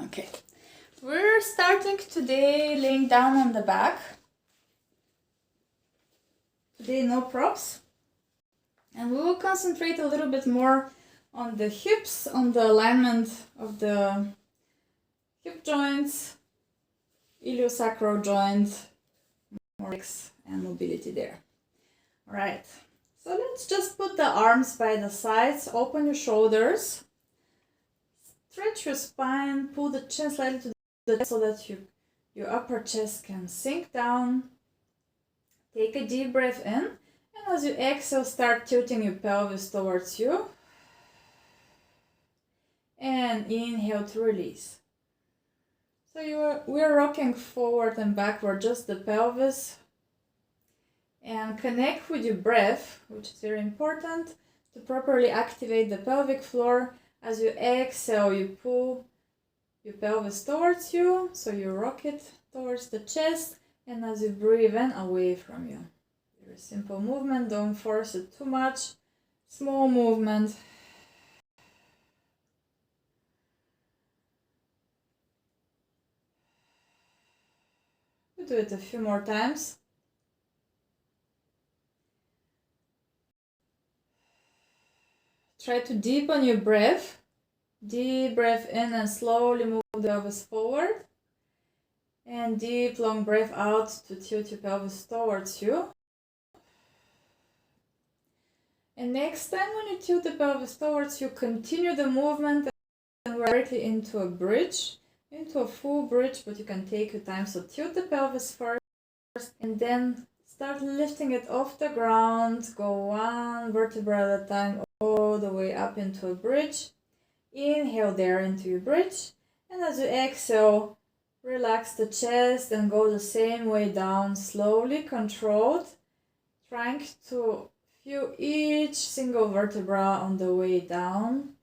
Okay, we're starting today laying down on the back. Today no props. And we will concentrate a little bit more on the hips, on the alignment of the hip joints, iliosacral joint, more legs and mobility there. All right, so let's just put the arms by the sides, open your shoulders, stretch your spine, pull the chin slightly to the chest so that your upper chest can sink down. Take a deep breath in, and as you exhale, start tilting your pelvis towards you. And inhale to release. So we're rocking forward and backward, just the pelvis. And connect with your breath, which is very important to properly activate the pelvic floor. As you exhale, you pull your pelvis towards you, so you rock it towards the chest, and as you breathe in, away from you. Very simple movement, don't force it too much. Small movement. We'll do it a few more times. Try to deepen your breath. Deep breath in and slowly move the pelvis forward. And deep long breath out to tilt your pelvis towards you. And next time when you tilt the pelvis towards you, continue the movement and we're directly into a bridge, into a full bridge, but you can take your time. So tilt the pelvis first and then start lifting it off the ground. Go one vertebra at a time all the way up into a bridge. Inhale there into your bridge, and as you exhale, relax the chest and go the same way down, slowly, controlled, trying to feel each single vertebra on the way down.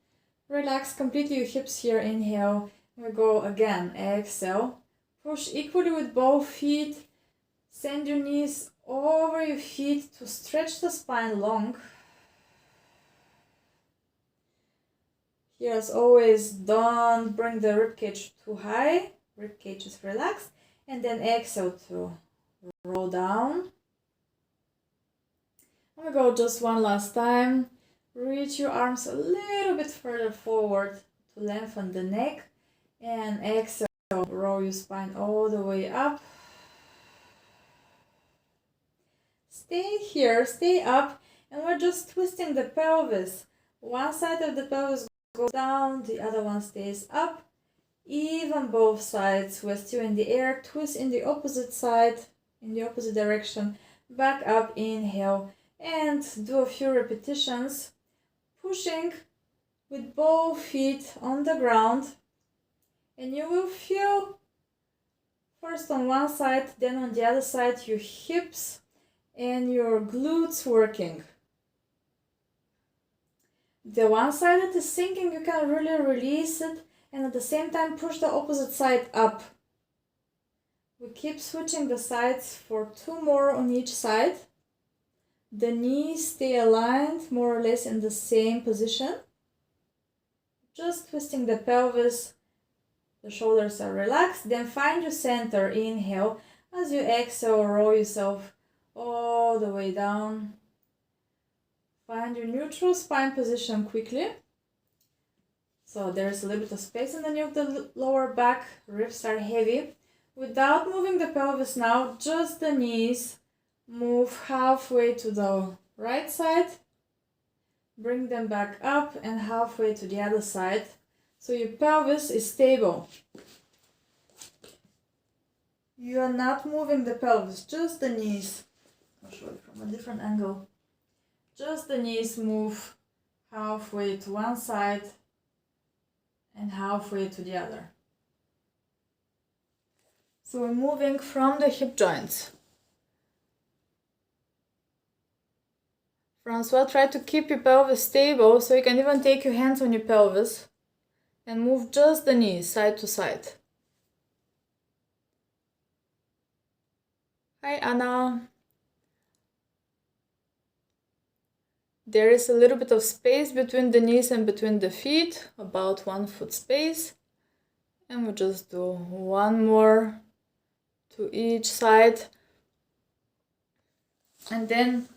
Relax completely your hips here. Inhale, we go again. Exhale, push equally with both feet. Send your knees over your feet to stretch the spine long. Here, as always, don't bring the ribcage too high. Ribcage is relaxed. And then exhale to roll down. And we go just one last time. Reach your arms a little bit further forward to lengthen the neck. And exhale, roll your spine all the way up. Stay here, stay up. And we're just twisting the pelvis. One side of the pelvis goes down, the other one stays up. Even both sides. We're still in the air. Twist in the opposite side, in the opposite direction. Back up, inhale, and do a few repetitions. Pushing with both feet on the ground. And you will feel, first on one side, then on the other side, your hips and your glutes working. The one side that is sinking, you can really release it and at the same time push the opposite side up. We keep switching the sides for 2 more on each side. The knees stay aligned more or less in the same position. Just twisting the pelvis, the shoulders are relaxed. Then find your center, inhale. As you exhale, roll yourself all the way down. Find your neutral spine position quickly. So there's a little bit of space underneath the lower back, ribs are heavy. Without moving the pelvis now, just the knees. Move halfway to the right side. Bring them back up and halfway to the other side. So your pelvis is stable. You are not moving the pelvis, just the knees. I'll show you from a different angle. Just the knees move halfway to one side and halfway to the other. So we're moving from the hip joints. Francois, try to keep your pelvis stable, so you can even take your hands on your pelvis and move just the knees side to side. Hi, Anna. There is a little bit of space between the knees and between the feet, about 1 foot space. And we just do one more to each side. And then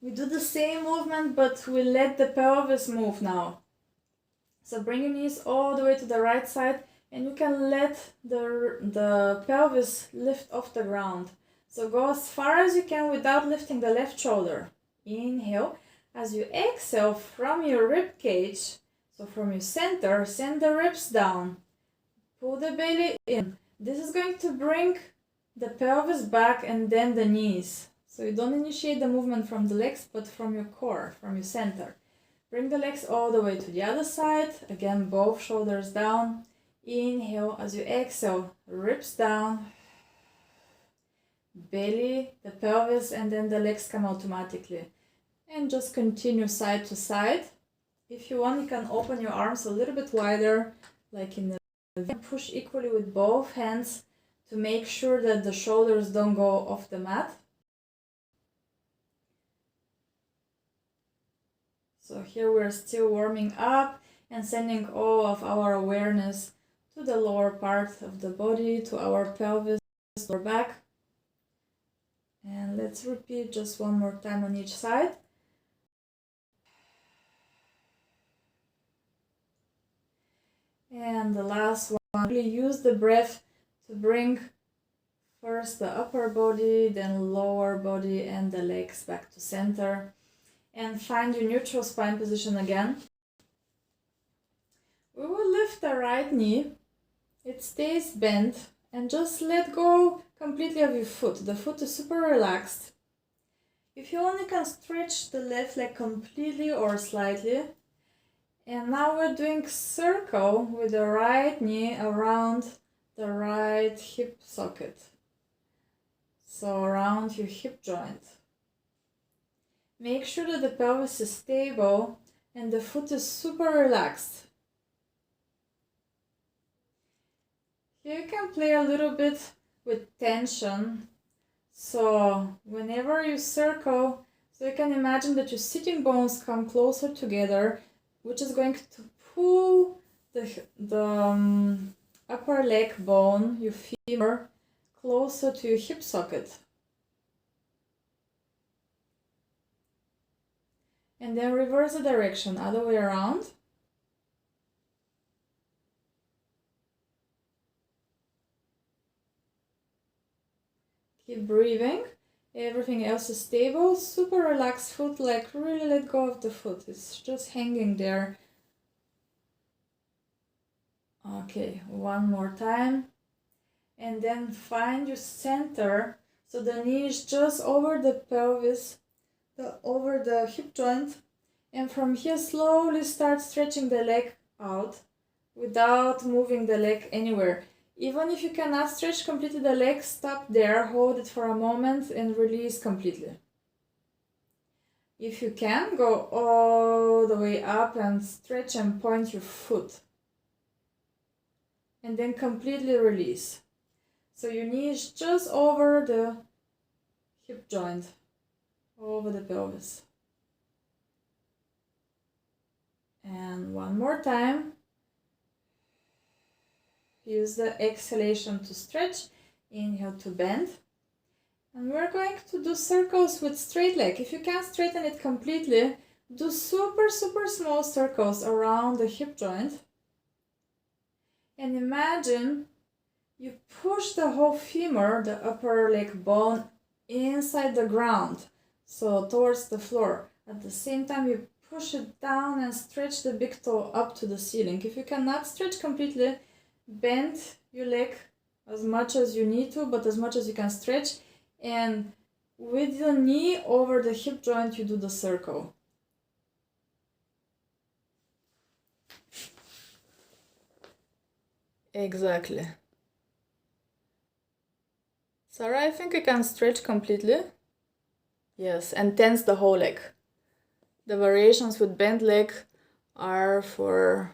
we do the same movement, but we let the pelvis move now. So bring your knees all the way to the right side, and you can let the pelvis lift off the ground. So go as far as you can without lifting the left shoulder. Inhale. As you exhale from your rib cage, so from your center, send the ribs down. Pull the belly in. This is going to bring the pelvis back and then the knees. So you don't initiate the movement from the legs, but from your core, from your center. Bring the legs all the way to the other side. Again, both shoulders down. Inhale. As you exhale, ribs down. Belly, the pelvis, and then the legs come automatically. And just continue side to side. If you want, you can open your arms a little bit wider, like in the V. Push equally with both hands to make sure that the shoulders don't go off the mat. So here we're still warming up and sending all of our awareness to the lower part of the body, to our pelvis, or back. And let's repeat just one more time on each side. And the last one, really use the breath to bring first the upper body, then lower body and the legs back to center. And find your neutral spine position again. We will lift the right knee. It stays bent and just let go completely of your foot. The foot is super relaxed. If you only can stretch the left leg completely or slightly. And now we're doing circle with the right knee around the right hip socket. So around your hip joint. Make sure that the pelvis is stable and the foot is super relaxed. Here you can play a little bit with tension. So whenever you circle, so you can imagine that your sitting bones come closer together, which is going to pull the upper leg bone, your femur, closer to your hip socket. And then reverse the direction, other way around. Keep breathing. Everything else is stable. Super relaxed foot, like really let go of the foot. It's just hanging there. Okay, one more time. And then find your center. So the knee is just over the pelvis, over the hip joint. And from here, slowly start stretching the leg out without moving the leg anywhere. Even if you cannot stretch completely the leg, stop there, hold it for a moment and release completely. If you can, go all the way up and stretch and point your foot. And then completely release. So your knee is just over the hip joint, over the pelvis. And one more time. Use the exhalation to stretch. Inhale to bend. And we're going to do circles with straight leg. If you can't straighten it completely, do super small circles around the hip joint. And imagine you push the whole femur, the upper leg bone, inside the ground, so towards the floor. At the same time, you push it down and stretch the big toe up to the ceiling. If you cannot stretch completely, bend your leg as much as you need to, but as much as you can stretch. And with the knee over the hip joint, you do the circle. Exactly. Sarah, I think you can stretch completely. Yes, and tense the whole leg. The variations with bent leg are for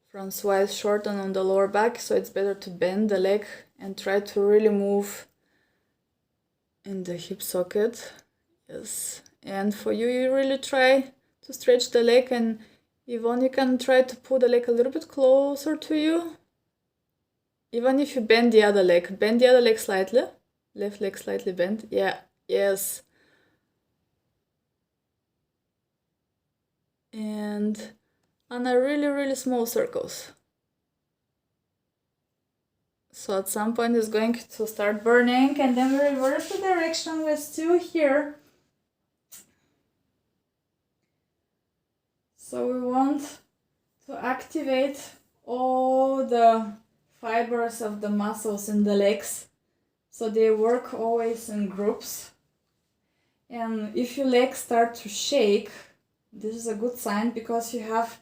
front-wise shorten on the lower back, so it's better to bend the leg and try to really move in the hip socket. Yes, and for you, you really try to stretch the leg and Yvonne, you can try to pull the leg a little bit closer to you. Even if you bend the other leg slightly. Left leg slightly bent. Yeah, yes. And on a really, really small circles. So at some point it's going to start burning, and then we reverse the direction. We're still here. So we want to activate all the fibers of the muscles in the legs, so they work always in groups. And if your legs start to shake, this is a good sign, because you have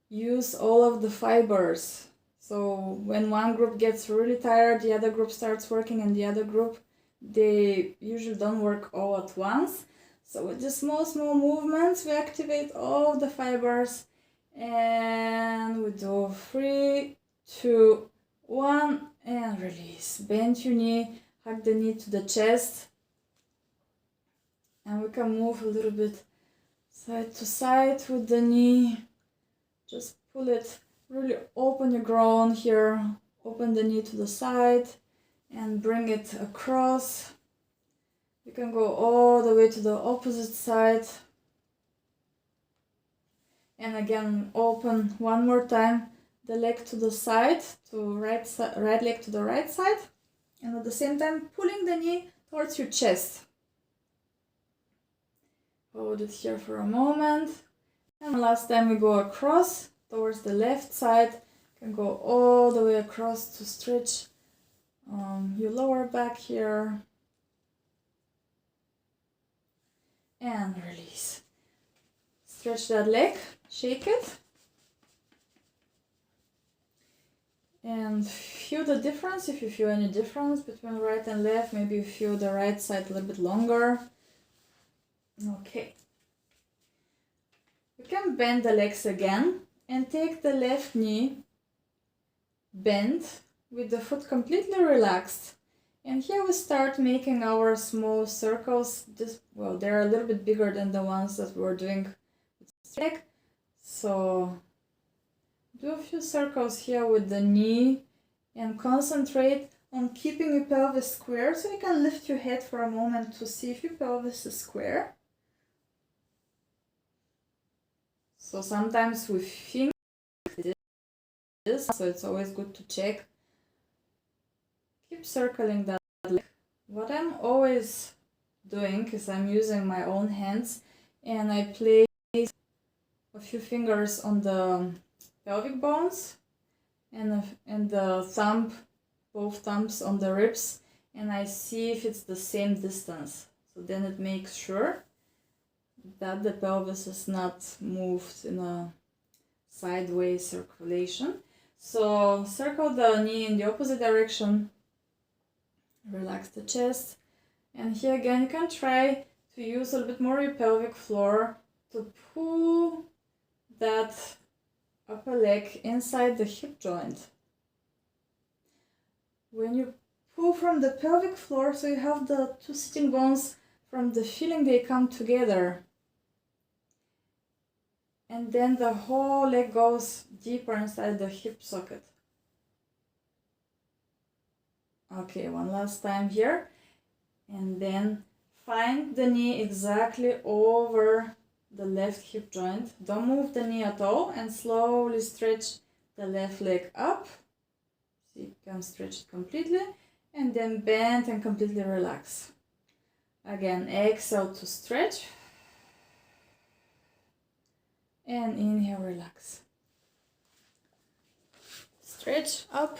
used all of the fibers. So when one group gets really tired, the other group starts working, and the other group, they usually don't work all at once. So with the small movements, we activate all of the fibers, and we do 3, 2, 1, and release. Bend your knee, hug the knee to the chest, and we can move a little bit side to side with the knee. Just pull it, really open your groin here, open the knee to the side and bring it across. You can go all the way to the opposite side. And again, open one more time the leg to the side, to right leg to the right side, and at the same time pulling the knee towards your chest. Hold it here for a moment. And last time we go across towards the left side. You can go all the way across to stretch your lower back here. And release. Stretch that leg, shake it. And feel the difference, if you feel any difference between right and left. Maybe you feel the right side a little bit longer. Okay. You can bend the legs again and take the left knee bent with the foot completely relaxed. And here we start making our small circles. Well, they're a little bit bigger than the ones that we're doing with the leg. So do a few circles here with the knee and concentrate on keeping your pelvis square. So you can lift your head for a moment to see if your pelvis is square. So sometimes we think this, so it's always good to check. Keep circling that leg. What I'm always doing is I'm using my own hands and I place a few fingers on the pelvic bones and the thumb, both thumbs on the ribs, and I see if it's the same distance. So then it makes sure that the pelvis is not moved in a sideways circulation. So circle the knee in the opposite direction, relax the chest, and here again you can try to use a little bit more your pelvic floor to pull that upper leg inside the hip joint. When you pull from the pelvic floor, so you have the two sitting bones, from the feeling they come together. And then the whole leg goes deeper inside the hip socket. Okay, one last time here. And then find the knee exactly over the left hip joint. Don't move the knee at all, and slowly stretch the left leg up. So you can stretch it completely, and then bend and completely relax. Again, exhale to stretch. And inhale, relax. Stretch up.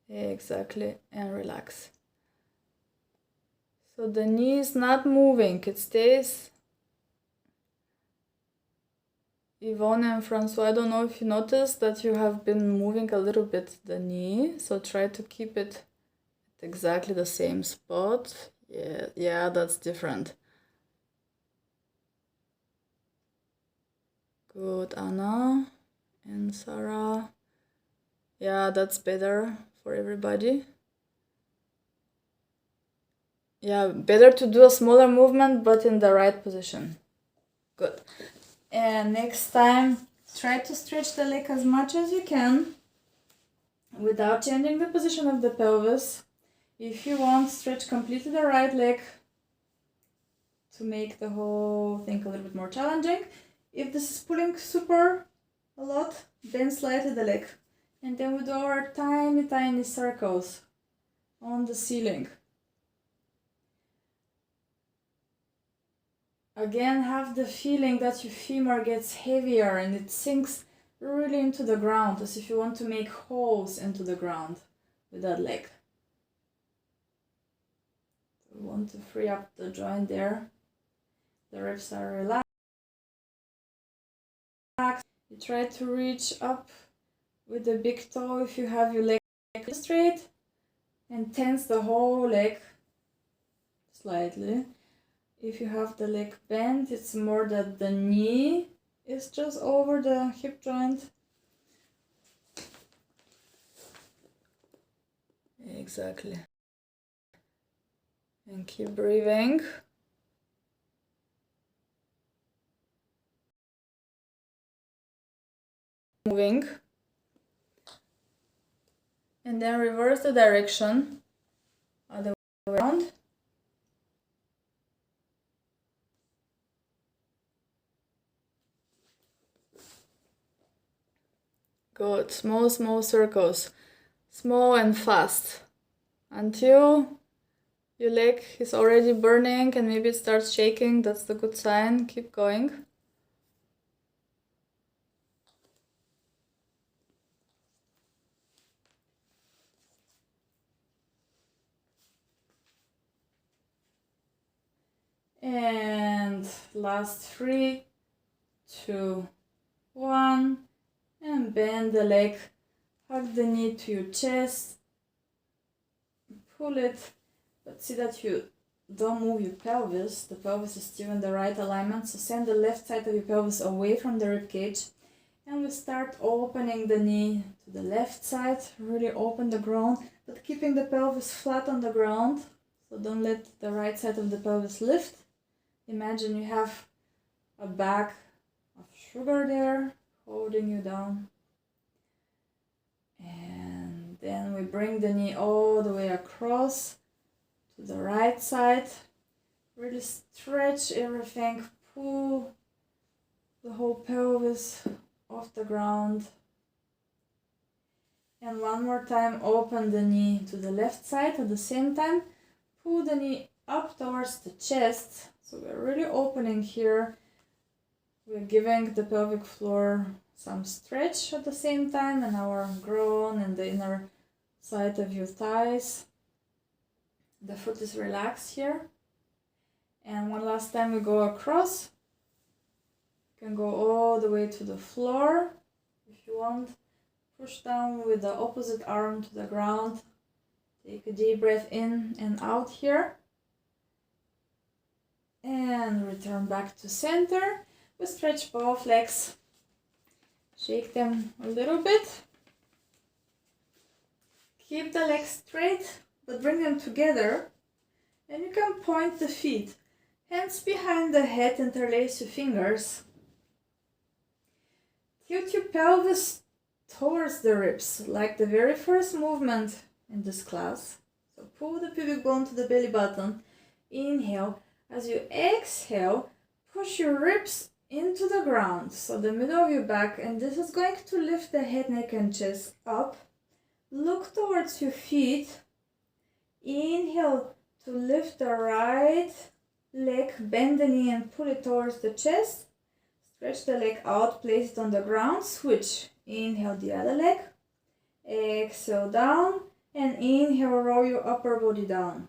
Exactly, and relax. So the knee is not moving, it stays. Yvonne and Francois, I don't know if you noticed that you have been moving a little bit the knee, so try to keep it at exactly the same spot. Yeah, that's different. Good, Anna and Sarah. Yeah, that's better for everybody. Yeah, better to do a smaller movement, but in the right position. Good. And next time, try to stretch the leg as much as you can without changing the position of the pelvis. If you want, stretch completely the right leg to make the whole thing a little bit more challenging. If this is pulling super a lot, bend slightly the leg. And then we do our tiny, tiny circles on the ceiling. Again, have the feeling that your femur gets heavier and it sinks really into the ground, as if you want to make holes into the ground with that leg. We want to free up the joint there. The ribs are relaxed. You try to reach up with the big toe if you have your leg straight, and tense the whole leg slightly. If you have the leg bent, it's more that the knee is just over the hip joint. Exactly. And keep breathing. Moving. And then reverse the direction. Other way around. Good. Small, small circles. Small and fast. Until your leg is already burning and maybe it starts shaking. That's the good sign. Keep going. And last 3, 2, 1. And bend the leg. Hug the knee to your chest. Pull it. But see that you don't move your pelvis. The pelvis is still in the right alignment. So send the left side of your pelvis away from the rib cage. And we start opening the knee to the left side. Really open the groin, but keeping the pelvis flat on the ground. So don't let the right side of the pelvis lift. Imagine you have a bag of sugar there holding you down. And then we bring the knee all the way across to the right side. Really stretch everything. Pull the whole pelvis off the ground. And one more time, open the knee to the left side. At the same time, pull the knee up towards the chest. So we're really opening here. We're giving the pelvic floor some stretch at the same time, and our groin and the inner side of your thighs. The foot is relaxed here. And one last time we go across. You can go all the way to the floor if you want. Push down with the opposite arm to the ground. Take a deep breath in and out here. And return back to center. We stretch both legs. Shake them a little bit. Keep the legs straight, but bring them together. And you can point the feet. Hands behind the head, interlace your fingers. Tilt your pelvis towards the ribs, like the very first movement in this class. So pull the pubic bone to the belly button. Inhale. As you exhale, push your ribs into the ground, so the middle of your back, and this is going to lift the head, neck and chest up. Look towards your feet. Inhale to lift the right leg, bend the knee and pull it towards the chest. Stretch the leg out, place it on the ground, switch. Inhale the other leg, exhale down, and inhale, roll your upper body down.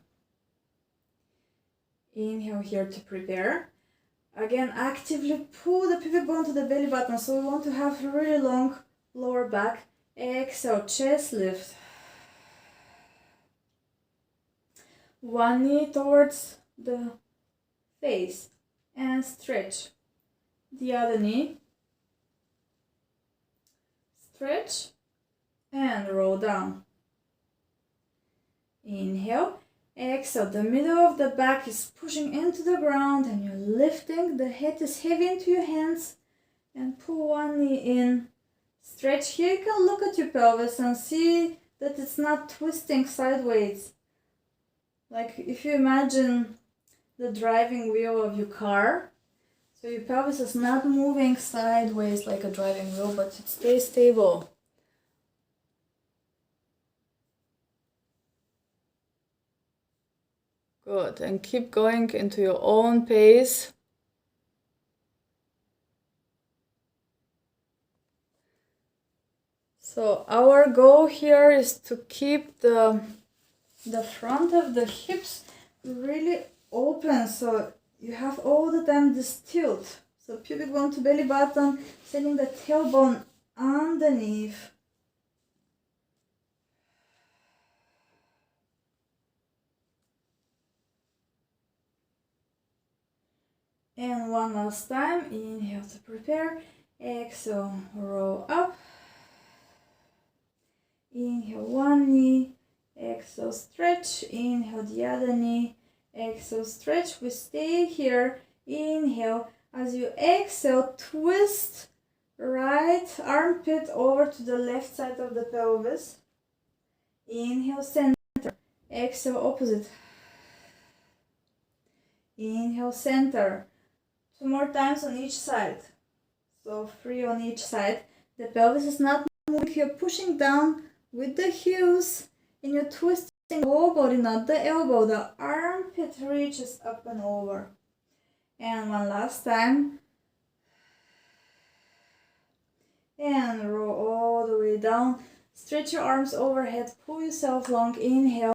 Inhale here to prepare. Again, actively pull the pubic bone to the belly button. So we want to have a really long lower back. Exhale, chest lift. One knee towards the face and stretch. The other knee. Stretch and roll down. Inhale. Exhale, the middle of the back is pushing into the ground and you're lifting. The head is heavy into your hands. And pull one knee in. Stretch here. You can look at your pelvis and see that it's not twisting sideways. Like if you imagine the driving wheel of your car, so your pelvis is not moving sideways like a driving wheel, but it stays stable. Good, and keep going into your own pace. So our goal here is to keep the front of the hips really open, so you have all the time this tilt. So pubic bone to belly button, sending the tailbone underneath. And one last time, inhale to prepare, exhale, roll up. Inhale one knee, exhale stretch, inhale the other knee, exhale stretch. We stay here, inhale. As you exhale, twist right armpit over to the left side of the pelvis. Inhale center, exhale opposite. Inhale center. 2 more times on each side. So 3 on each side. The pelvis is not moving. You're pushing down with the heels and you're twisting the whole body, not the elbow. The armpit reaches up and over. And one last time. And roll all the way down. Stretch your arms overhead. Pull yourself long. Inhale.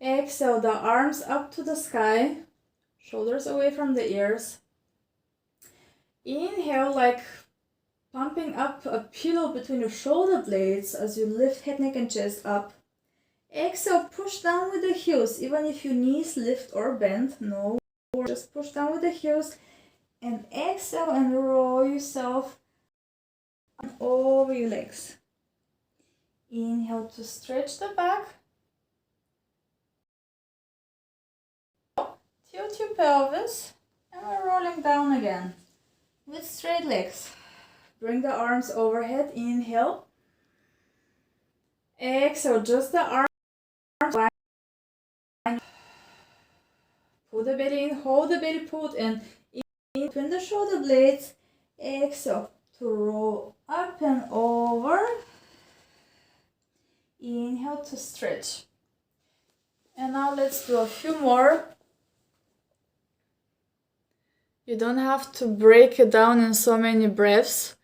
Exhale, the arms up to the sky. Shoulders away from the ears. Inhale, like pumping up a pillow between your shoulder blades as you lift head, neck, and chest up. Exhale, push down with the heels, even if your knees lift or bend. No, just push down with the heels. And exhale and roll yourself over your legs. Inhale to stretch the back. Tilt your pelvis. And we're rolling down again with straight legs. Bring the arms overhead. Inhale. Exhale, just the arms. Pull the belly in, hold the belly pulled in between the shoulder blades. Exhale to roll up and over. Inhale to stretch. And now let's do a few more. You don't have to break it down in so many breaths,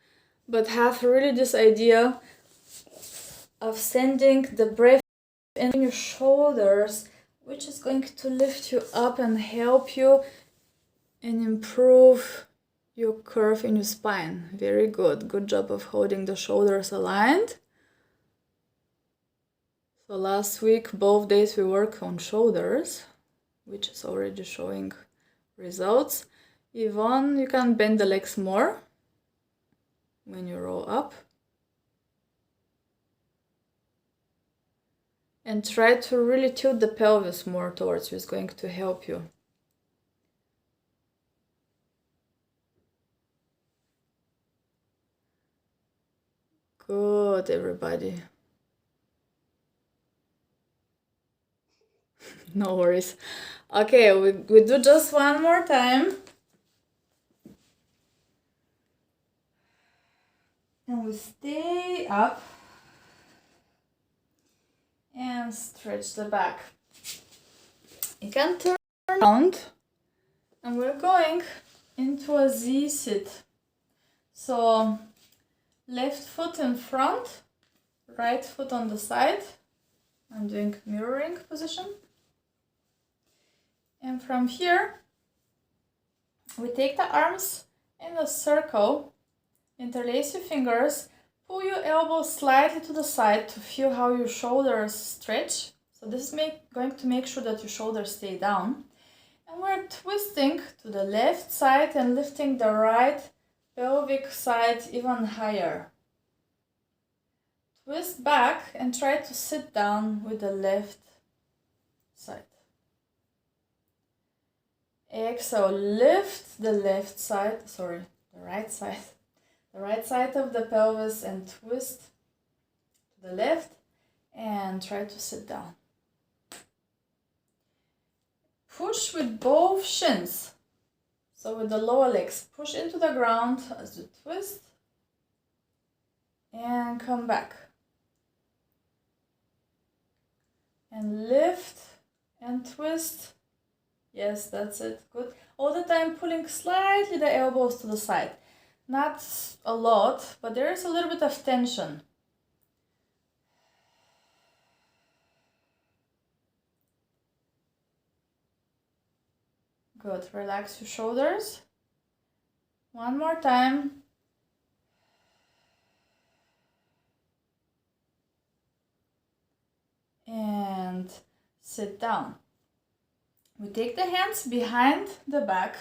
but have really this idea of sending the breath in your shoulders, which is going to lift you up and help you and improve your curve in your spine. Very good. Good job of holding the shoulders aligned. So last week, both days we worked on shoulders, which is already showing results. Yvonne, you can bend the legs more when you roll up. And try to really tilt the pelvis more towards you. It's going to help you. Good, everybody. No worries. Okay, we do just one more time. And we stay up. And stretch the back. You can turn around. And we're going into a Z sit. So left foot in front, right foot on the side. I'm doing mirroring position. And from here, we take the arms in a circle, interlace your fingers, pull your elbows slightly to the side to feel how your shoulders stretch. So this is going to make sure that your shoulders stay down. And we're twisting to the left side and lifting the right pelvic side even higher. Twist back and try to sit down with the left side. Exhale, lift the left side, the the right side. The right side of the pelvis and twist to the left and try to sit down. Push with both shins. So with the lower legs, push into the ground as you twist and come back. And lift and twist. Yes, that's it. Good. All the time pulling slightly the elbows to the side. Not a lot, but there is a little bit of tension. Good. Relax your shoulders. One more time. And sit down. We take the hands behind the back.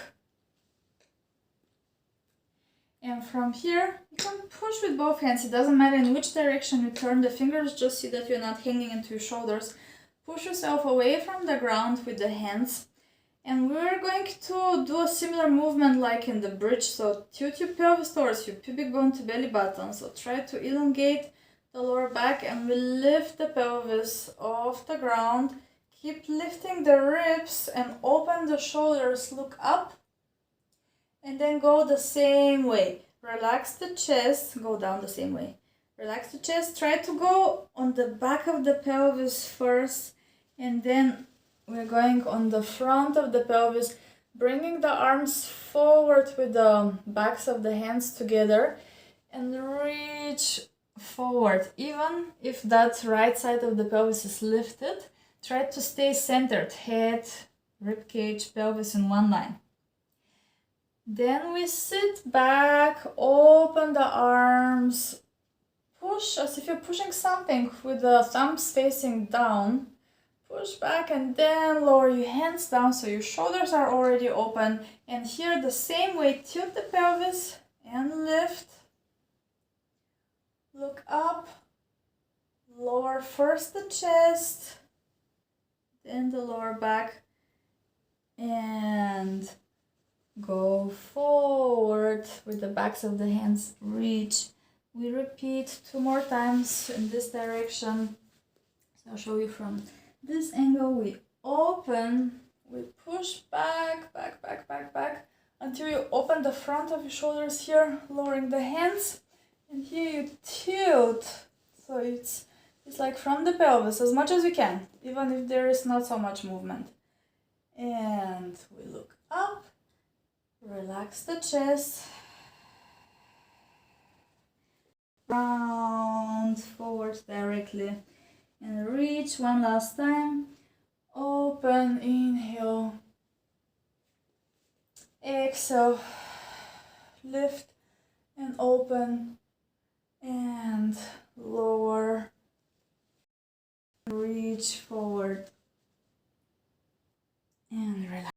And from here, you can push with both hands. It doesn't matter in which direction you turn the fingers, just see that you're not hanging into your shoulders. Push yourself away from the ground with the hands. And we're going to do a similar movement like in the bridge. So tilt your pelvis towards your pubic bone to belly button. So try to elongate the lower back and we lift the pelvis off the ground. Keep lifting the ribs and open the shoulders, look up. And then go the same way. Relax the chest, go down the same way. Relax the chest, try to go on the back of the pelvis first. And then we're going on the front of the pelvis, bringing the arms forward with the backs of the hands together. And reach forward. Even if that right side of the pelvis is lifted, try to stay centered. Head, rib cage, pelvis in one line. Then we sit back, open the arms, push as if you're pushing something with the thumbs facing down. Push back and then lower your hands down so your shoulders are already open. And here the same way, tilt the pelvis and lift. Look up, lower first the chest, then the lower back, and go forward with the backs of the hands, reach. We repeat 2 more times in this direction. So I'll show you from this angle. We open, we push back, back, back, back, back, until you open the front of your shoulders here, lowering the hands. And here you tilt. So it's like from the pelvis as much as you can, even if there is not so much movement. And we look up. Relax the chest, round forward directly, and reach one last time. Open, inhale, exhale, lift and open, and lower, reach forward, and relax.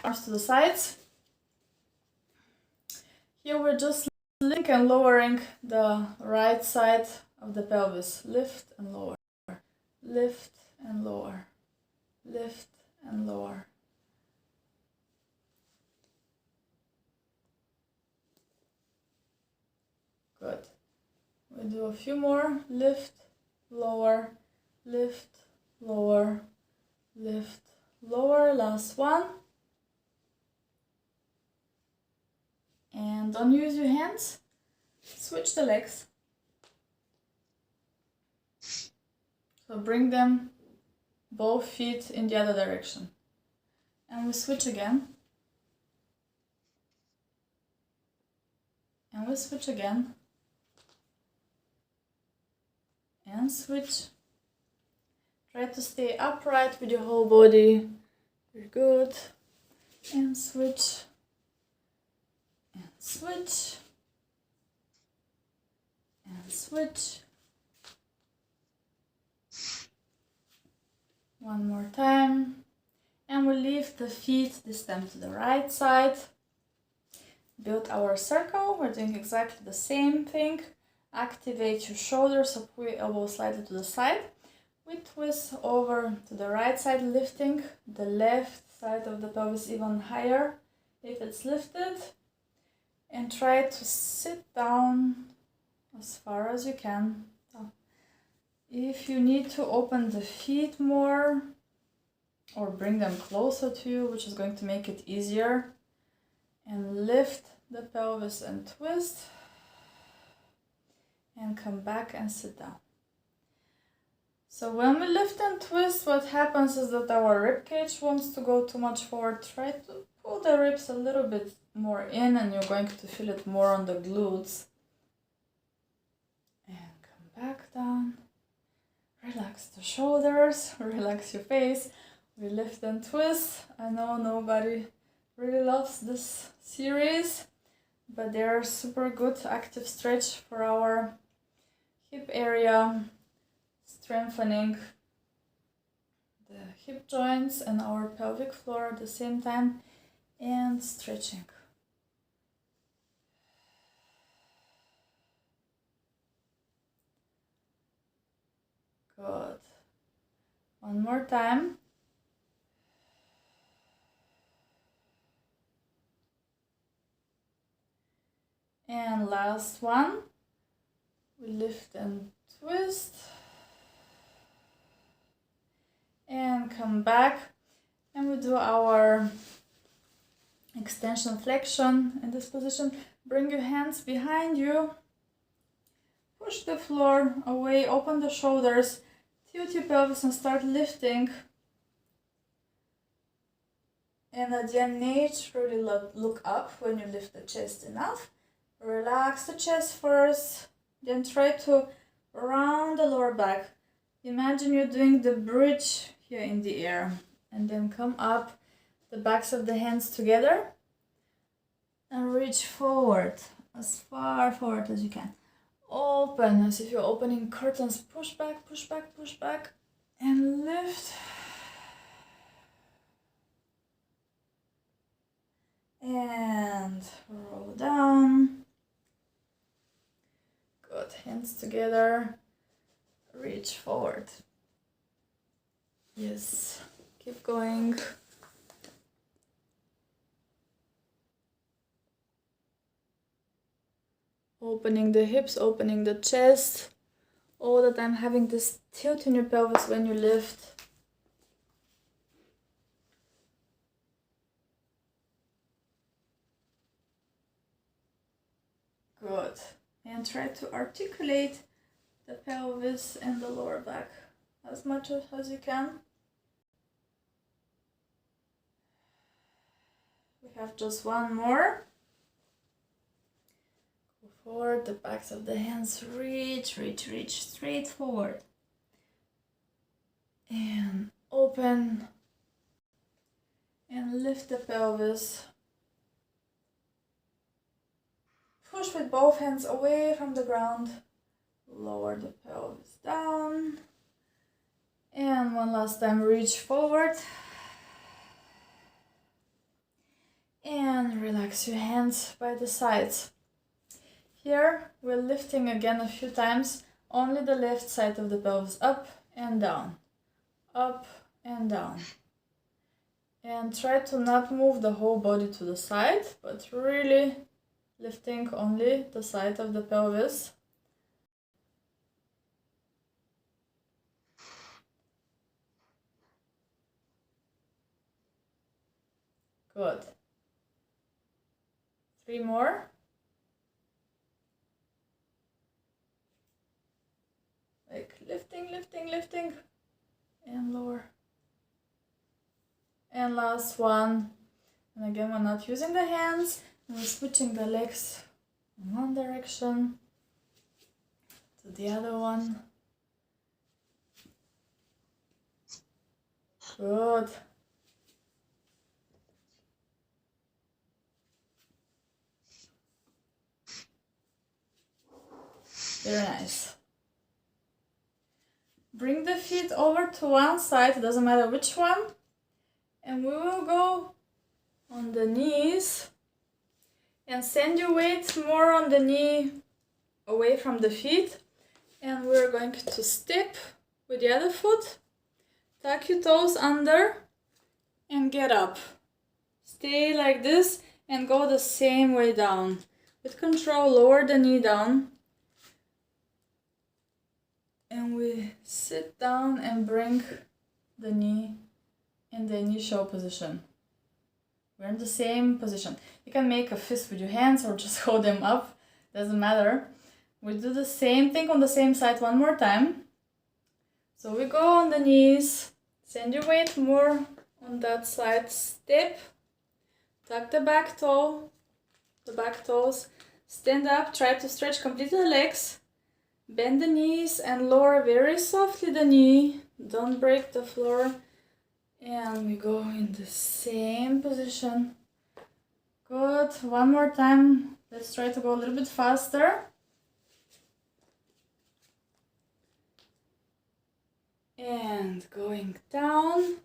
Arms to the sides. Here we're just lifting and lowering the right side of the pelvis. Lift and lower, lift and lower, lift and lower. Good. We do a few more. Lift, lower, lift, lower, lift, lower. Last one. And don't use your hands. Switch the legs. So bring them, both feet in the other direction. And we switch again. And we switch again. And switch. Try to stay upright with your whole body. Very good. And switch. And switch. And switch. One more time. And we lift the feet this time to the right side. Build our circle. We're doing exactly the same thing. Activate your shoulders, so pull your elbows slightly to the side. We twist over to the right side, lifting the left side of the pelvis even higher if it's lifted. And try to sit down as far as you can. If you need to open the feet more or bring them closer to you, which is going to make it easier, and lift the pelvis and twist and come back and sit down. So when we lift and twist, what happens is that our rib cage wants to go too much forward. Try to pull the ribs a little bit more in, and you're going to feel it more on the glutes. And come back down. Relax the shoulders, relax your face. We lift and twist. I know nobody really loves this series, but they're super good active stretch for our hip area, strengthening the hip joints and our pelvic floor at the same time, and stretching. Good. One more time. And last one. We lift and twist. And come back. And we do our extension flexion in this position. Bring your hands behind you. Push the floor away, open the shoulders, tilt your pelvis and start lifting. And at the end, naturally look up when you lift the chest enough. Relax the chest first, then try to round the lower back. Imagine you're doing the bridge here in the air, and then come up, the backs of the hands together, and reach forward, as far forward as you can. Open, as if you're opening curtains. Push back, push back, push back, and lift. And roll down. Good, hands together. Reach forward. Yes, keep going. Opening the hips, opening the chest. All the time having this tilt in your pelvis when you lift. Good. And try to articulate the pelvis and the lower back as much as you can. We have just one more. Go forward, the backs of the hands reach, reach, reach, straight forward. And open. And lift the pelvis. Push with both hands away from the ground. Lower the pelvis down. And one last time, reach forward. And relax your hands by the sides. Here we're lifting again a few times, only the left side of the pelvis, up and down, up and down. And try to not move the whole body to the side, but really lifting only the side of the pelvis. Good. 3 more. Like lifting, lifting, lifting, and lower. And last one. And again, we're not using the hands. We're switching the legs in one direction to the other one. Good. Very nice. Bring the feet over to one side, it doesn't matter which one. And we will go on the knees and send your weight more on the knee away from the feet. And we're going to step with the other foot, tuck your toes under and get up. Stay like this and go the same way down. With control, lower the knee down. And we sit down and bring the knee in the initial position. We're in the same position. You can make a fist with your hands or just hold them up, doesn't matter. We do the same thing on the same side one more time. So we go on the knees, send your weight more on that side, step, tuck the back toe, the back toes, stand up, try to stretch completely the legs, bend the knees and lower very softly the knee, don't break the floor. And we go in the same position. Good. One more time. Let's try to go a little bit faster. And going down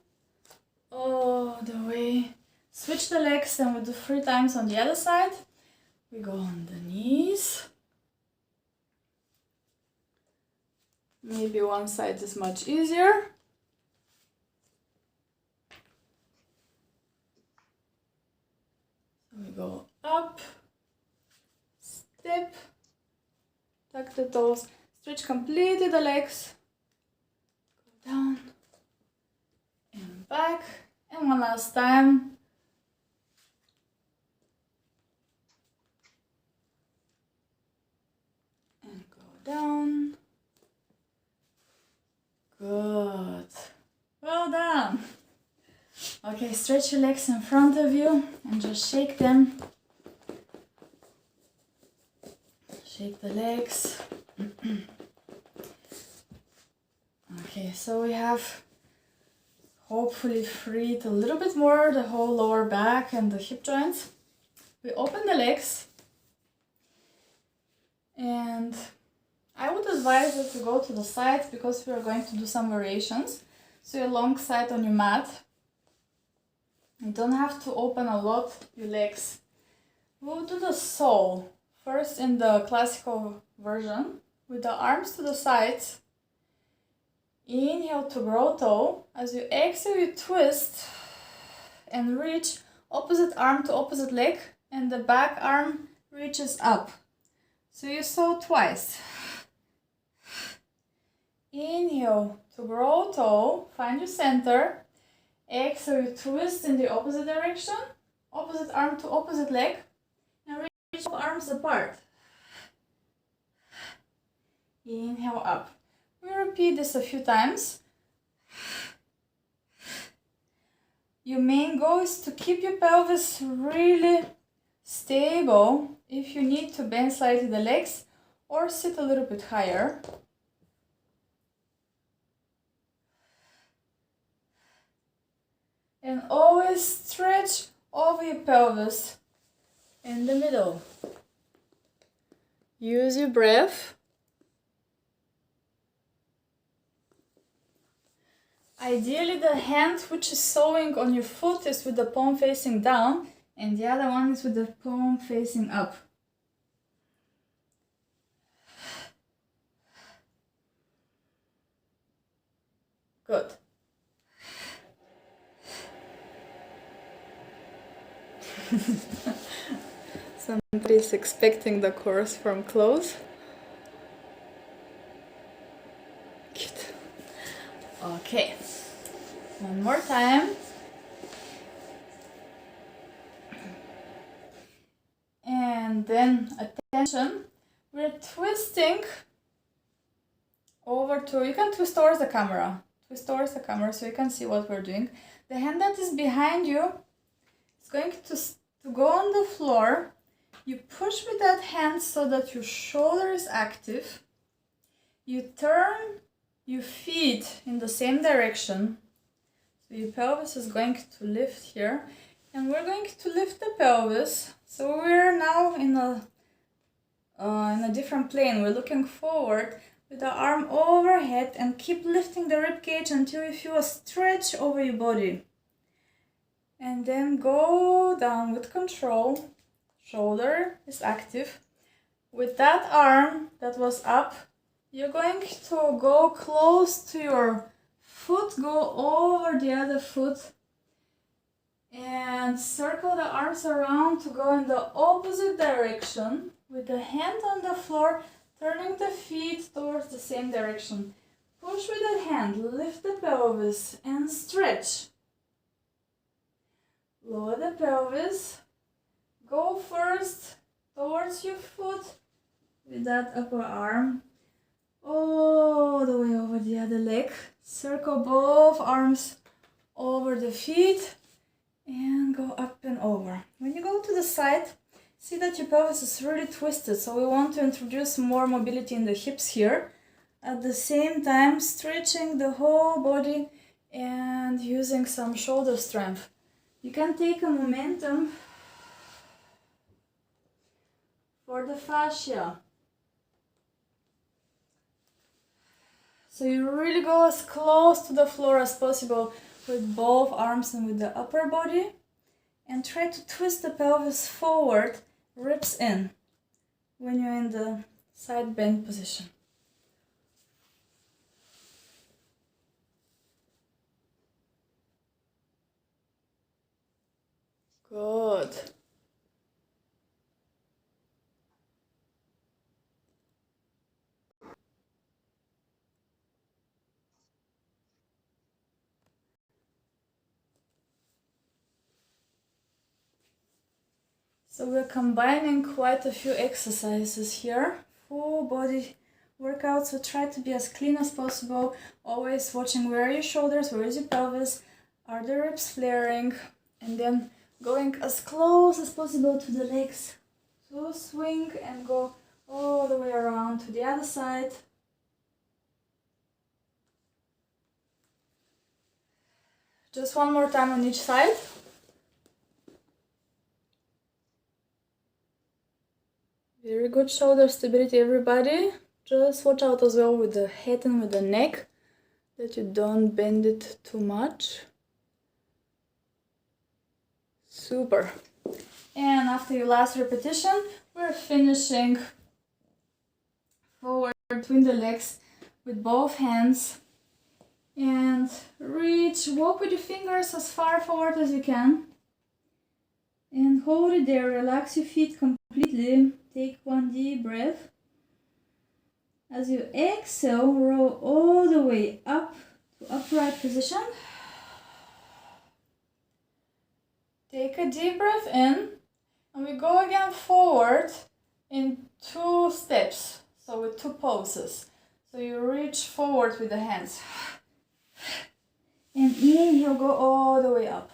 all the way. Switch the legs and we do 3 times on the other side. We go on the knees. Maybe one side is much easier. We go up, step, tuck the toes, stretch completely the legs, go down and back, and one last time. And go down. Good. Well done. Okay, stretch your legs in front of you and just shake them. Shake the legs. Okay, so we have hopefully freed a little bit more the whole lower back and the hip joints. We open the legs and I would advise you to go to the sides because we are going to do some variations. So your long side on your mat. You don't have to open a lot your legs. We'll do the sole first in the classical version with the arms to the sides. Inhale to grow toe. As you exhale, you twist and reach opposite arm to opposite leg, and the back arm reaches up. So you sole twice. Inhale to grow toe, find your center. Exhale, you twist in the opposite direction, opposite arm to opposite leg, and reach both arms apart. Inhale up. We repeat this a few times. Your main goal is to keep your pelvis really stable. If you need to bend slightly the legs or sit a little bit higher. And always stretch over your pelvis in the middle. Use your breath. Ideally, the hand which is sewing on your foot is with the palm facing down, and the other one is with the palm facing up. Good. Somebody is expecting the chorus from close. Cute. Okay. One more time. And then attention. We're twisting over to, you can twist towards the camera. Twist towards the camera so you can see what we're doing. The hand that is behind you is going to go on the floor. You push with that hand so that your shoulder is active. You turn your feet in the same direction. So your pelvis is going to lift here. And we're going to lift the pelvis. So we're now in a different plane. We're looking forward with the arm overhead and keep lifting the rib cage until you feel a stretch over your body. And then go down with control. Shoulder is active. With that arm that was up, you're going to go close to your foot, go over the other foot, and circle the arms around to go in the opposite direction. with the hand on the floor, turning the feet towards the same direction. Push with the hand, lift the pelvis and stretch. Lower the pelvis. Go first towards your foot with that upper arm. All the way over the other leg. Circle both arms over the feet and go up and over. When you go to the side, see that your pelvis is really twisted, so we want to introduce more mobility in the hips here. At the same time, stretching the whole body and using some shoulder strength. You can take a momentum for the fascia. So you really go as close to the floor as possible with both arms and with the upper body. And try to twist the pelvis forward, ribs in, when you're in the side bend position. Good. So we're combining quite a few exercises here, full body workout, so try to be as clean as possible, always watching where are your shoulders, where is your pelvis, are the ribs flaring, and then going as close as possible to the legs. So swing and go all the way around to the other side. Just one more time on each side. Very good shoulder stability, everybody. Just watch out as well with the head and with the neck, that you don't bend it too much. Super. And after your last repetition, we're finishing forward between the legs with both hands. And reach, walk with your fingers as far forward as you can. And hold it there, relax your feet completely. Take one deep breath. As you exhale, roll all the way up to upright position. Take a deep breath in, and we go again forward in 2 steps, so with 2 poses. So you reach forward with the hands. And inhale, go all the way up.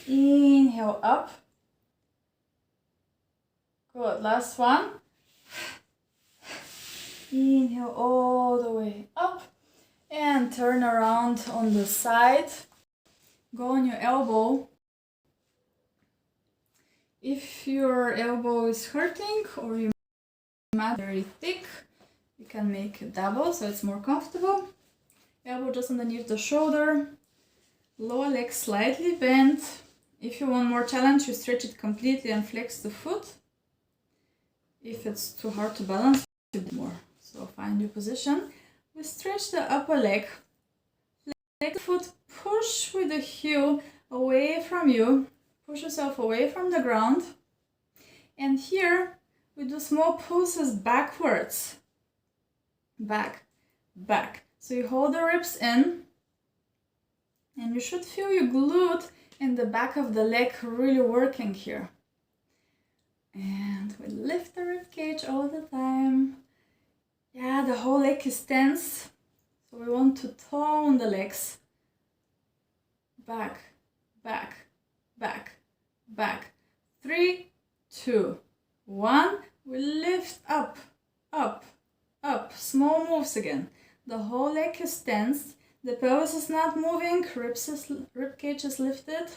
Inhale up. Good, last one. Inhale all the way up. And turn around on the side. Go on your elbow. If your elbow is hurting or your mat is very thick, you can make a double so it's more comfortable. Elbow just underneath the shoulder. Lower leg slightly bent. If you want more challenge, you stretch it completely and flex the foot. If it's too hard to balance, you do more. So find your position. We stretch the upper leg. Flex the foot, push with the heel away from you. Push yourself away from the ground. And here, we do small pulses backwards. Back, back. So you hold the ribs in. And you should feel your glute and the back of the leg really working here. And we lift the rib cage all the time. Yeah, the whole leg is tense. So we want to tone the legs. Back, back, back, back. 3, 2, 1. We lift up, up, up. Small moves again. The whole leg is tense. The pelvis is not moving, rib cage is lifted.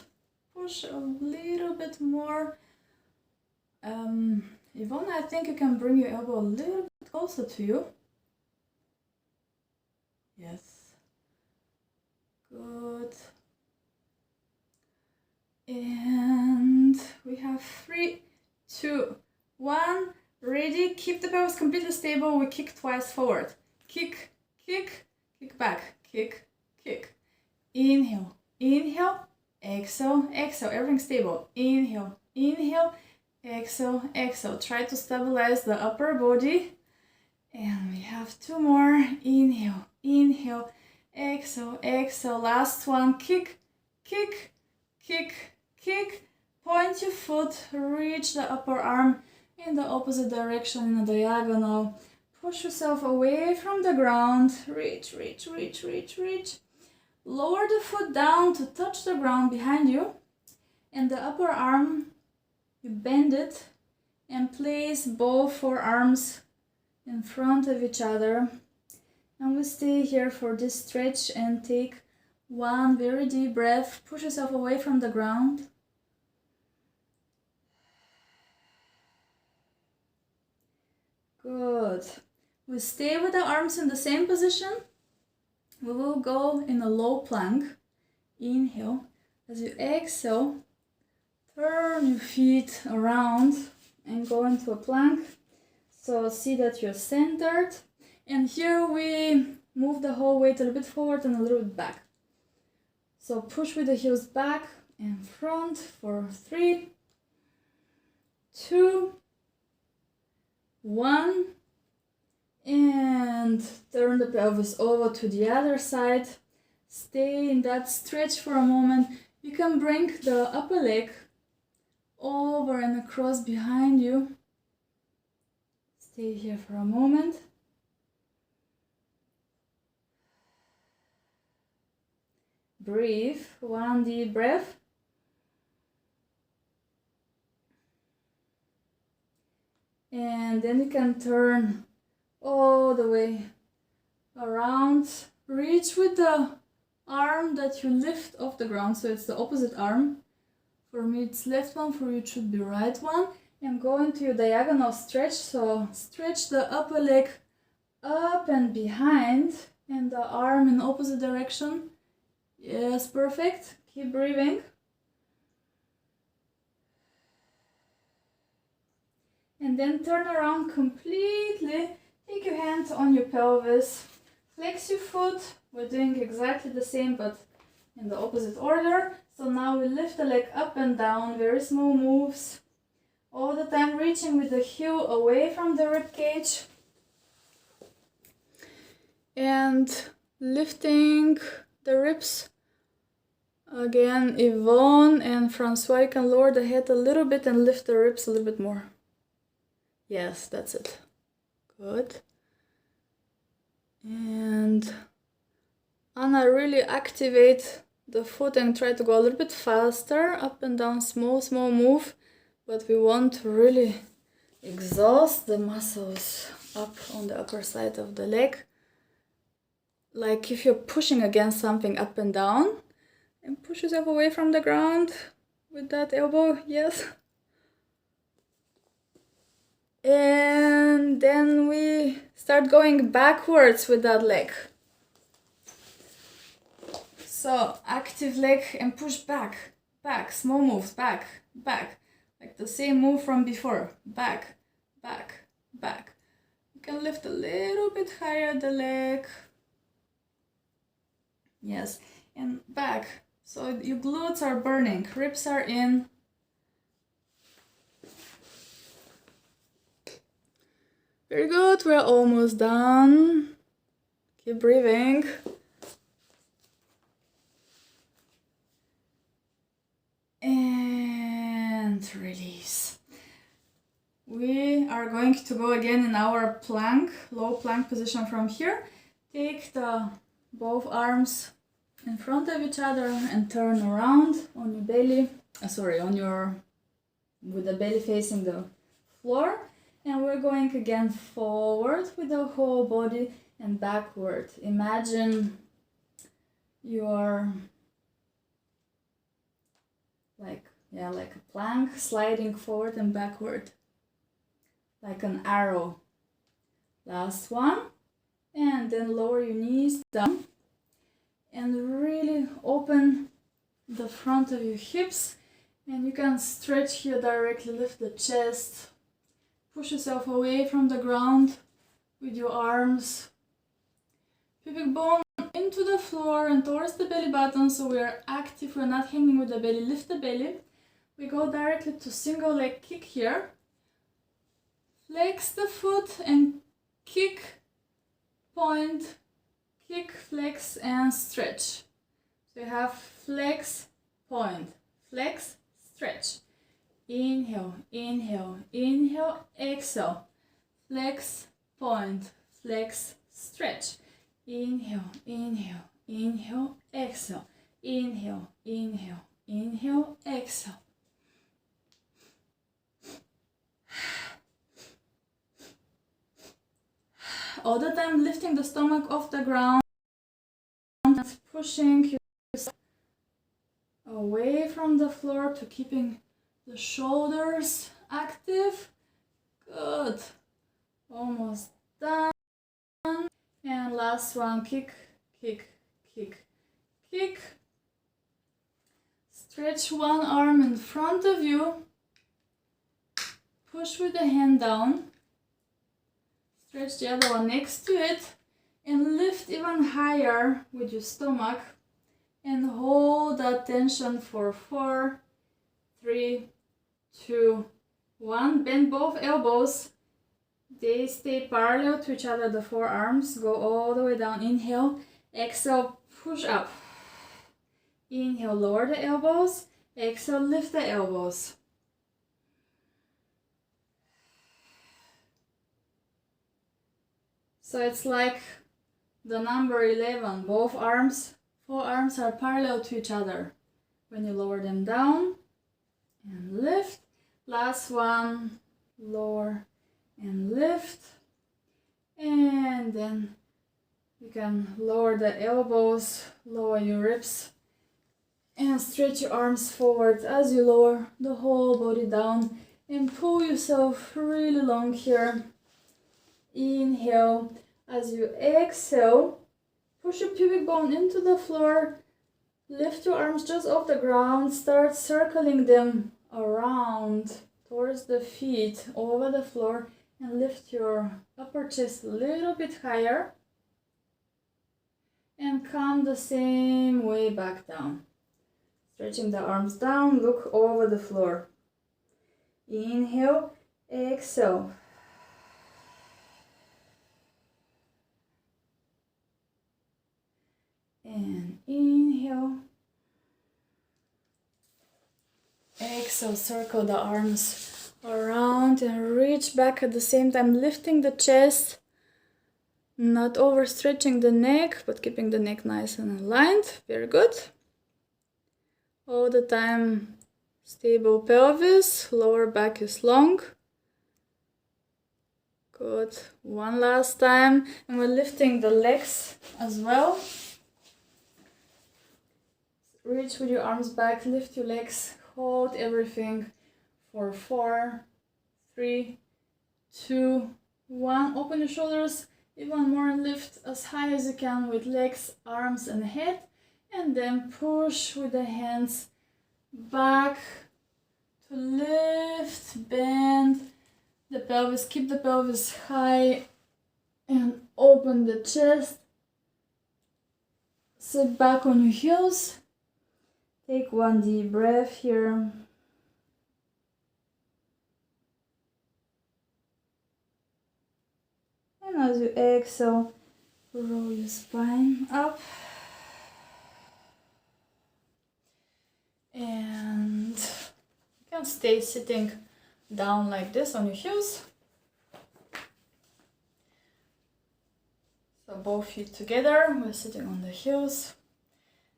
Push a little bit more. Yvonne, I think you can bring your elbow a little bit closer to you. Yes. Good. And we have 3, 2, 1. Ready? Keep the pelvis completely stable. We kick twice forward. Kick, kick, kick back. Kick, kick. Inhale, inhale, exhale, exhale, everything stable. Inhale, inhale, exhale, exhale. Try to stabilize the upper body. And we have 2 more. Inhale, inhale, exhale, exhale. Last one. Kick, kick, kick, kick. Point your foot, reach the upper arm in the opposite direction in a diagonal. Push yourself away from the ground. Reach, reach, reach, reach, reach. Lower the foot down to touch the ground behind you. And the upper arm, you bend it and place both forearms in front of each other. And we stay here for this stretch and take one very deep breath. Push yourself away from the ground. Good. We stay with the arms in the same position. We will go in a low plank. Inhale. As you exhale, turn your feet around and go into a plank. So see that you're centered. And here we move the whole weight a little bit forward and a little bit back. So push with the heels back and front for 3, 2, 1. And turn the pelvis over to the other side. Stay in that stretch for a moment. You can bring the upper leg over and across behind you. Stay here for a moment. Breathe, one deep breath. And then you can turn all the way around. Reach with the arm that you lift off the ground, so it's the opposite arm. For me it's left one, for you it should be right one. And go into your diagonal stretch, so stretch the upper leg up and behind and the arm in opposite direction. Yes, perfect. Keep breathing. And then turn around completely. Take your hand on your pelvis. Flex your foot. We're doing exactly the same but in the opposite order. So now we lift the leg up and down, very small moves. All the time reaching with the heel away from the rib cage. And lifting the ribs. Again, Yvonne and Francois, you can lower the head a little bit and lift the ribs a little bit more. Yes, that's it. Good. And Anna, really activate the foot and try to go a little bit faster. Up and down, small move. But we want to really exhaust the muscles up on the upper side of the leg. Like if you're pushing against something up and down. And push yourself away from the ground with that elbow, yes. And then we start going backwards with that leg. So active leg and push back, back, small moves, back, back. Like the same move from before, back, back, back. You can lift a little bit higher the leg. Yes, and back. So your glutes are burning, ribs are in. Very good, we're almost done. Keep breathing. And release. We are going to go again in our plank, low plank position from here. Take the both arms in front of each other and turn around on your belly, with the belly facing the floor. And we're going again forward with the whole body and backward. Imagine you are like a plank sliding forward and backward, like an arrow. Last one. And then lower your knees down and really open the front of your hips. And you can stretch here directly, lift the chest. Push yourself away from the ground with your arms. Pubic bone in into the floor and towards the belly button, so we are active, we're not hanging with the belly. Lift the belly. We go directly to single leg kick here. Flex the foot and kick, point, kick, flex and stretch. So you have flex, point, flex, stretch. Inhale, inhale, inhale, exhale. Flex, point, flex, stretch. Inhale, inhale, inhale, exhale. Inhale, inhale, inhale, exhale. All the time lifting the stomach off the ground, pushing yourself away from the floor to keeping the shoulders active. Good. Almost done. And last one, kick, kick, kick, kick. Stretch one arm in front of you. Push with the hand down. Stretch the other one next to it. And lift even higher with your stomach. And hold that tension for 4, 3, 2, 1. Bend both elbows. They stay parallel to each other, the forearms. Go all the way down. Inhale. Exhale, push up. Inhale, lower the elbows. Exhale, lift the elbows. So it's like the number 11. Both arms, forearms are parallel to each other. When you lower them down and lift. Last one, lower and lift. And then you can lower the elbows, lower your ribs, and stretch your arms forward as you lower the whole body down and pull yourself really long here. Inhale. As you exhale, push your pubic bone into the floor. Lift your arms just off the ground. Start circling them around towards the feet, over the floor, and lift your upper chest a little bit higher. And come the same way back down. Stretching the arms down, look over the floor. Inhale, exhale. And inhale. Exhale, circle the arms around and reach back at the same time, lifting the chest, not overstretching the neck, but keeping the neck nice and aligned. Very good. All the time, stable pelvis, lower back is long. Good. One last time, and we're lifting the legs as well. Reach with your arms back, lift your legs, hold everything for 4, 3, 2, 1. Open your shoulders even more and lift as high as you can with legs, arms and head. And then push with the hands back to lift, bend the pelvis, keep the pelvis high and open the chest. Sit back on your heels. Take one deep breath here. And as you exhale, roll your spine up. And you can stay sitting down like this on your heels. So both feet together, we're sitting on the heels.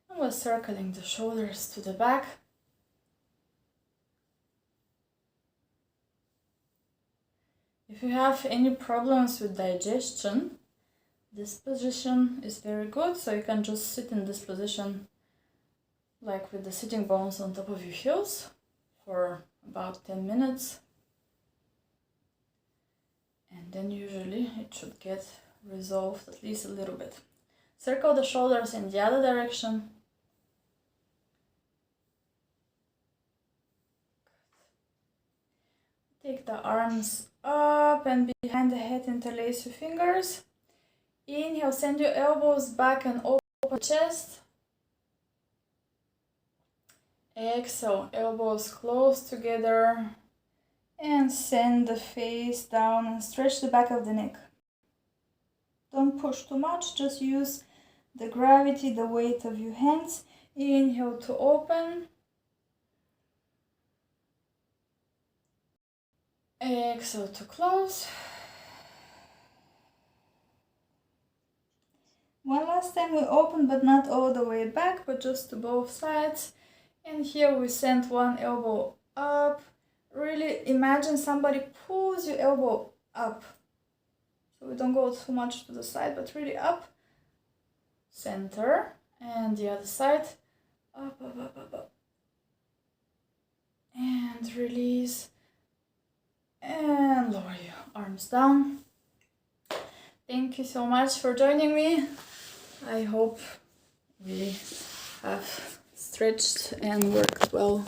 And we're circling the shoulders to the back. If you have any problems with digestion, this position is very good. So you can just sit in this position like with the sitting bones on top of your heels for about 10 minutes. And then usually it should get resolved at least a little bit. Circle the shoulders in the other direction. Take the arms up and behind the head, interlace your fingers. Inhale, send your elbows back and open open chest. Exhale, elbows close together. And send the face down and stretch the back of the neck. Don't push too much, just use the gravity, the weight of your hands. Inhale to open. Exhale to close. One last time we open, but not all the way back, but just to both sides. And here we send one elbow up. Really imagine somebody pulls your elbow up. So we don't go too much to the side, but really up. Center. And the other side. Up, up, up, up, up. And release. And lower your arms down. Thank you so much for joining me. I hope we have stretched and worked well